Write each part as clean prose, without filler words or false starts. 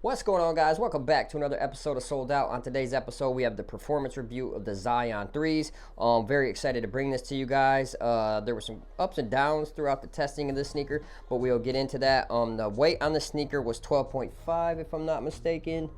What's going on, guys? Welcome back to another episode of Sold Out. On today's episode, we have the performance review of the Zion 3s. Very excited to bring this to you guys. There were some ups and downs throughout the testing of this sneaker, but we'll get into that. The weight on the sneaker was 12.5, if I'm not mistaken.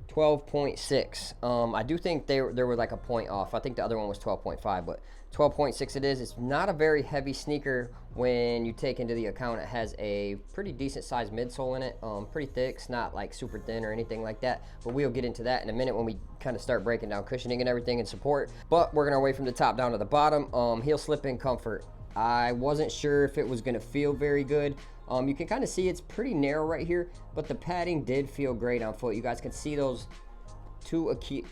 12.6. I do think there were like a point off. I think the other one was 12.5, but 12.6 it is. It's not a very heavy sneaker when you take into the account it has a pretty decent sized midsole in it. Pretty thick. It's not like super thin or anything like that, but we'll get into that in a minute when we kind of start breaking down cushioning and everything and support. But we're gonna go from the top down to the bottom. Heel slip in comfort. I wasn't sure if it was gonna feel very good. You can kind of see it's pretty narrow right here, but the padding did feel great on foot. You guys can see those two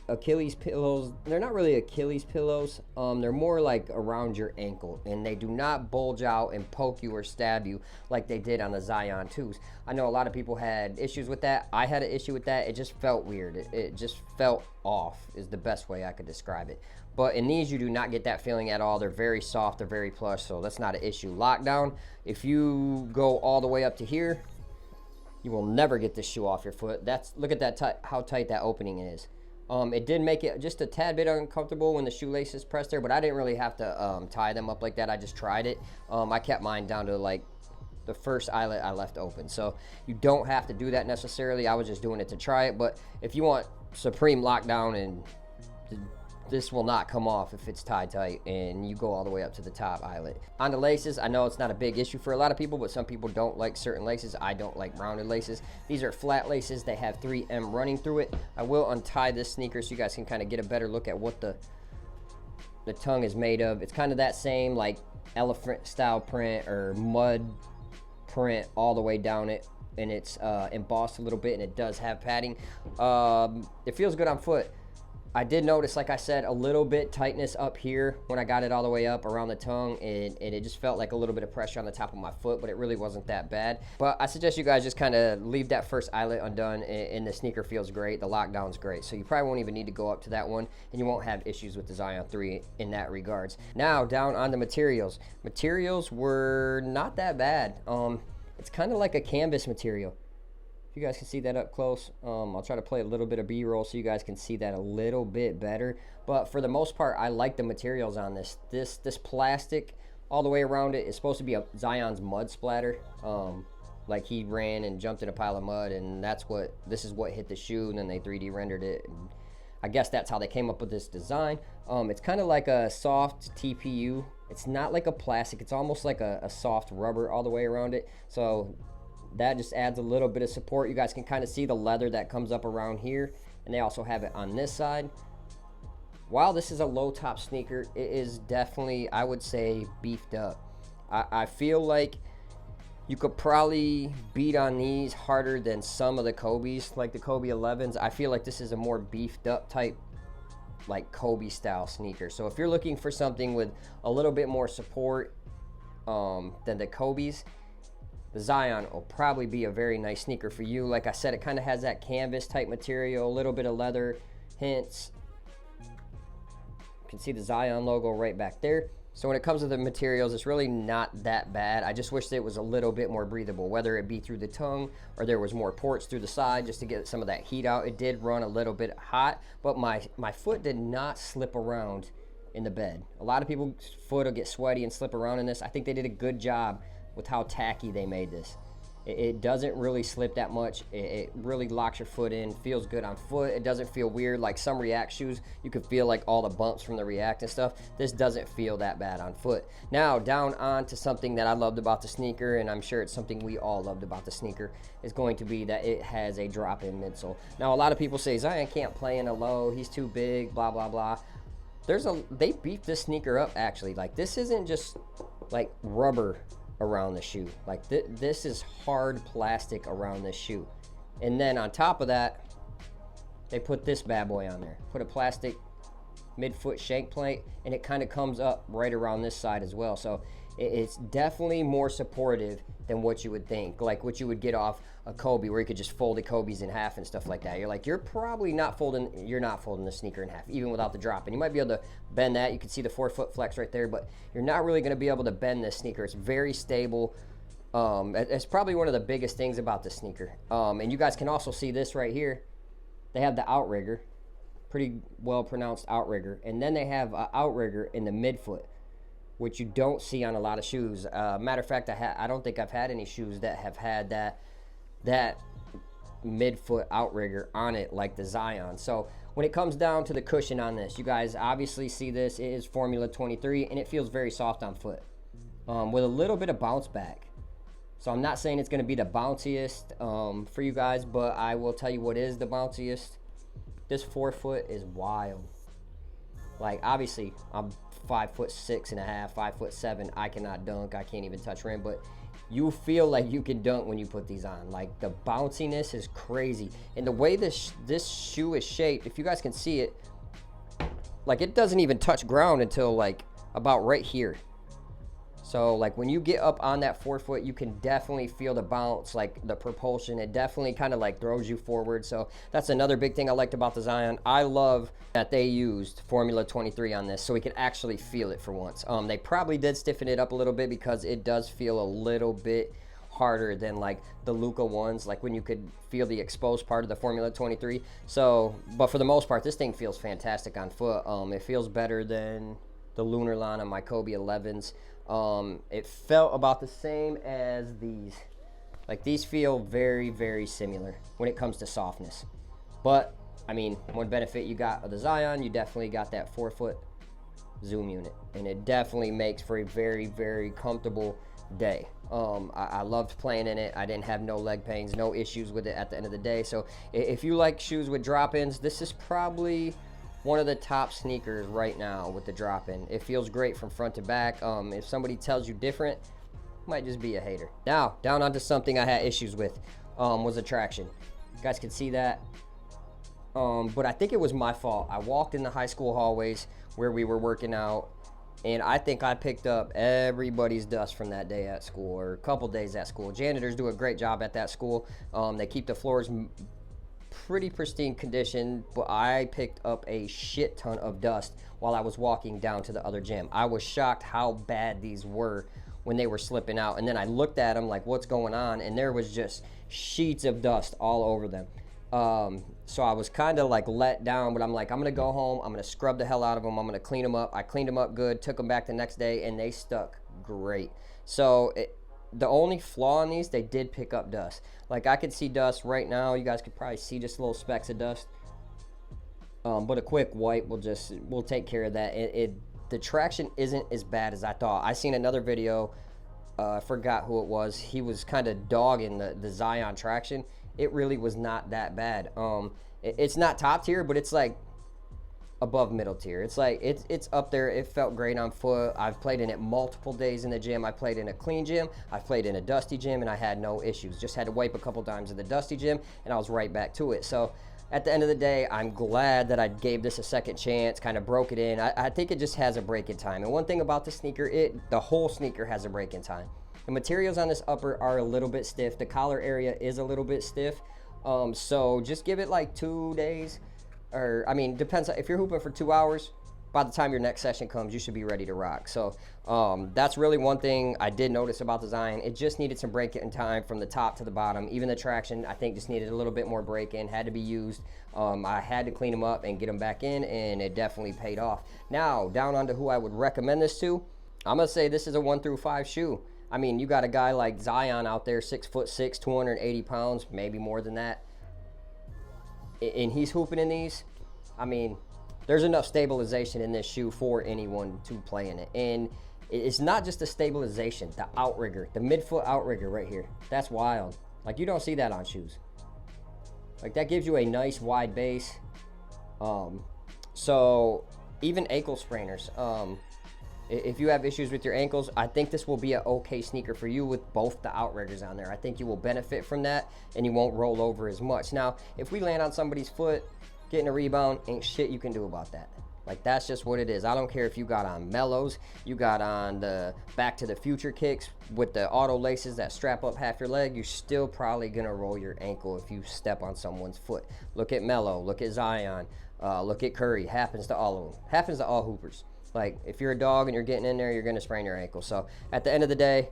Achilles pillows. They're not really Achilles pillows. They're more like around your ankle, and they do not bulge out and poke you or stab you like they did on the Zion 2s. I know a lot of people had issues with that. I had an issue with that. It just felt weird. It just felt off is the best way I could describe it. But in these, you do not get that feeling at all. They're very soft, they're very plush, so that's not an issue. Lockdown, if you go all the way up to here, you will never get this shoe off your foot. Look at that how tight that opening is. It did make it just a tad bit uncomfortable when the shoelaces pressed there, but I didn't really have to tie them up like that. I just tried it. I kept mine down to like the first eyelet I left open. So you don't have to do that necessarily. I was just doing it to try it. But if you want supreme lockdown, and this will not come off if it's tied tight and you go all the way up to the top eyelet. On the laces, I know it's not a big issue for a lot of people, but some people don't like certain laces. I don't like rounded laces. These are flat laces. They have 3M running through it. I will untie this sneaker so you guys can kind of get a better look at what the tongue is made of. It's kind of that same like elephant style print or mud print all the way down it, and it's embossed a little bit, and it does have padding. It feels good on foot. I did notice, like I said, a little bit tightness up here when I got it all the way up around the tongue, and it just felt like a little bit of pressure on the top of my foot, but it really wasn't that bad. But I suggest you guys just kind of leave that first eyelet undone, and the sneaker feels great. The lockdown's great, so you probably won't even need to go up to that one, and you won't have issues with the Zion 3 in that regards. Now, down on the materials. Materials were not that bad. It's kind of like a canvas material. You guys can see that up close. I'll try to play a little bit of B-roll so you guys can see that a little bit better. But for the most part, I like the materials on this. This plastic all the way around it is supposed to be a Zion's mud splatter. Like he ran and jumped in a pile of mud, and this is what hit the shoe, and then they 3D rendered it. And I guess that's how they came up with this design. It's kind of like a soft TPU. It's not like a plastic. It's almost like a soft rubber all the way around it. So that just adds a little bit of support. You guys can kind of see the leather that comes up around here, and they also have it on this side. While this is a low top sneaker, it is definitely, I would say, beefed up. I feel like you could probably beat on these harder than some of the Kobe's, like the Kobe 11s. I feel like this is a more beefed up type, like Kobe style sneaker. So if you're looking for something with a little bit more support than the Kobe's, the Zion will probably be a very nice sneaker for you. Like I said, it kind of has that canvas type material, a little bit of leather hints. You can see the Zion logo right back there. So when it comes to the materials, it's really not that bad. I just wish that it was a little bit more breathable, whether it be through the tongue or there was more ports through the side just to get some of that heat out. It did run a little bit hot, but my foot did not slip around in the bed. A lot of people's foot will get sweaty and slip around in this. I think they did a good job with how tacky they made this. It doesn't really slip that much. It really locks your foot in, feels good on foot. It doesn't feel weird like some React shoes. You can feel like all the bumps from the React and stuff. This doesn't feel that bad on foot. Now, down on to something that I loved about the sneaker, and I'm sure it's something we all loved about the sneaker, is going to be that it has a drop-in midsole. Now, a lot of people say, Zion can't play in a low, he's too big, blah, blah, blah. They beefed this sneaker up, actually. Like, this isn't just, like, rubber around the shoe. Like this is hard plastic around this shoe, and then on top of that they put this bad boy on there, put a plastic midfoot shank plate, and it kind of comes up right around this side as well. So it's definitely more supportive than what you would think, like what you would get off a Kobe, where you could just fold the Kobe's in half and stuff like that. You're like, you're not folding the sneaker in half, even without the drop. And you might be able to bend that. You can see the forefoot flex right there, but you're not really going to be able to bend this sneaker. It's very stable. It's probably one of the biggest things about the sneaker. And you guys can also see this right here. They have the outrigger, pretty well pronounced outrigger, and then they have an outrigger in the midfoot, which you don't see on a lot of shoes. Matter of fact, I don't think I've had any shoes that have had that midfoot outrigger on it like the Zion. So when it comes down to the cushion on this, you guys obviously see this. It is Formula 23, and it feels very soft on foot, with a little bit of bounce back. So I'm not saying it's going to be the bounciest for you guys, but I will tell you what is the bounciest. This forefoot is wild. Like, obviously, I'm 5'6.5", 5'7". I cannot dunk. I can't even touch rim, but you feel like you can dunk when you put these on. Like, the bounciness is crazy. And the way this shoe is shaped, if you guys can see it, like, it doesn't even touch ground until, like, about right here. So, like, when you get up on that forefoot, you can definitely feel the bounce, like the propulsion. It definitely kind of like throws you forward. So that's another big thing I liked about the Zion. I love that they used Formula 23 on this, so we could actually feel it for once. They probably did stiffen it up a little bit, because it does feel a little bit harder than like the Luka ones, like when you could feel the exposed part of the Formula 23. So, but for the most part, this thing feels fantastic on foot. It feels better than the Lunar line on my Kobe 11s. It felt about the same as these. Like, these feel very, very similar when it comes to softness. But, I mean, one benefit you got of the Zion, you definitely got that forefoot zoom unit. And it definitely makes for a very, very comfortable day. I loved playing in it. I didn't have no leg pains, no issues with it at the end of the day. So, if you like shoes with drop-ins, this is probably one of the top sneakers right now with the drop-in. It feels great from front to back. If somebody tells you different, might just be a hater. Now, down onto something I had issues with, was the traction. You guys can see that. But I think it was my fault. I walked in the high school hallways where we were working out, and I think I picked up everybody's dust from that day at school, or a couple days at school. Janitors do a great job at that school. They keep the floors pretty pristine condition, but I picked up a shit ton of dust while I was walking down to the other gym. I was shocked how bad these were when they were slipping out, and then I looked at them like, what's going on? And there was just sheets of dust all over them. So I was kind of like let down, but I'm like, I'm gonna go home, I'm gonna scrub the hell out of them, I'm gonna clean them up. I cleaned them up good, took them back the next day, and they stuck great. So the only flaw in these, they did pick up dust. Like, I could see dust right now. You guys could probably see just little specks of dust. But a quick wipe will take care of that. The traction isn't as bad as I thought. I seen another video, I forgot who it was. He was kind of dogging the Zion traction. It really was not that bad. It's not top tier, but it's like above middle tier. It's like it's up there. It felt great on foot. I've played in it multiple days in the gym. I played in a clean gym, I've played in a dusty gym, and I had no issues. Just had to wipe a couple times in the dusty gym, and I was right back to it. So at the end of the day, I'm glad that I gave this a second chance, kind of broke it in. I think it just has a break-in time. And one thing about the sneaker, the whole sneaker has a break-in time. The materials on this upper are a little bit stiff. The collar area is a little bit stiff. So just give it like 2 days. Or, I mean, depends. If you're hooping for 2 hours, by the time your next session comes, you should be ready to rock. So that's really one thing I did notice about the Zion. It just needed some break-in time from the top to the bottom. Even the traction, I think, just needed a little bit more break-in, had to be used. I had to clean them up and get them back in, and it definitely paid off. Now, down onto who I would recommend this to, I'm going to say this is a 1 through 5 shoe. I mean, you got a guy like Zion out there, 6'6", 280 pounds, maybe more than that, and he's hooping in these. I mean, there's enough stabilization in this shoe for anyone to play in it. And it's not just the stabilization, the outrigger, the midfoot outrigger right here. That's wild. Like, you don't see that on shoes. Like, that gives you a nice wide base. So even ankle sprainers, if you have issues with your ankles, I think this will be an okay sneaker for you with both the outriggers on there. I think you will benefit from that, and you won't roll over as much. Now, if we land on somebody's foot, getting a rebound, ain't shit you can do about that. Like, that's just what it is. I don't care if you got on Mellows, you got on the Back to the Future kicks with the auto laces that strap up half your leg, you're still probably gonna roll your ankle if you step on someone's foot. Look at Mello, look at Zion, look at Curry. Happens to all of them. Happens to all hoopers. Like, if you're a dog and you're getting in there, you're gonna sprain your ankle. So at the end of the day,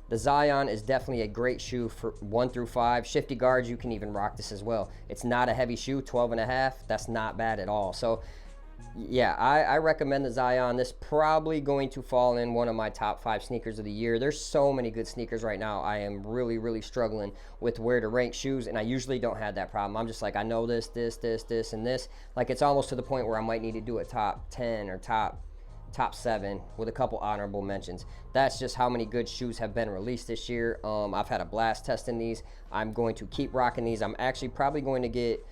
the Zion is definitely a great shoe for 1 through 5. Shifty guards, you can even rock this as well. It's not a heavy shoe, 12 and a half. That's not bad at all. So yeah, I recommend the Zion. This probably going to fall in one of my top 5 sneakers of the year. There's so many good sneakers right now. I am really struggling with where to rank shoes, and I usually don't have that problem. I'm just like, I know this, and this. Like, it's almost to the point where I might need to do a top 10 or top 7 with a couple honorable mentions. That's just how many good shoes have been released this year. I've had a blast testing these. I'm going to keep rocking these. I'm actually probably going to get,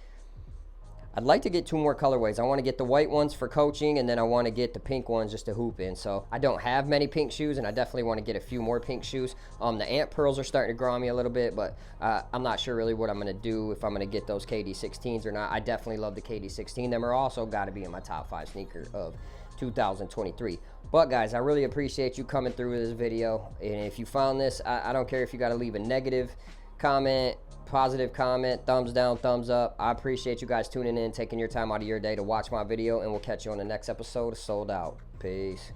I'd like to get 2 more colorways. I want to get the white ones for coaching, and then I want to get the pink ones just to hoop in. So I don't have many pink shoes, and I definitely want to get a few more pink shoes. The ant pearls are starting to grow on me a little bit, but I'm not sure really what I'm going to do, if I'm going to get those KD16s or not. I definitely love the KD16. Them are also got to be in my top 5 sneaker of 2023. But guys, I really appreciate you coming through this video, and if you found this, I don't care if you got to leave a negative comment, positive comment, thumbs down, thumbs up. I appreciate you guys tuning in, taking your time out of your day to watch my video, and we'll catch you on the next episode of Sold Out. Peace.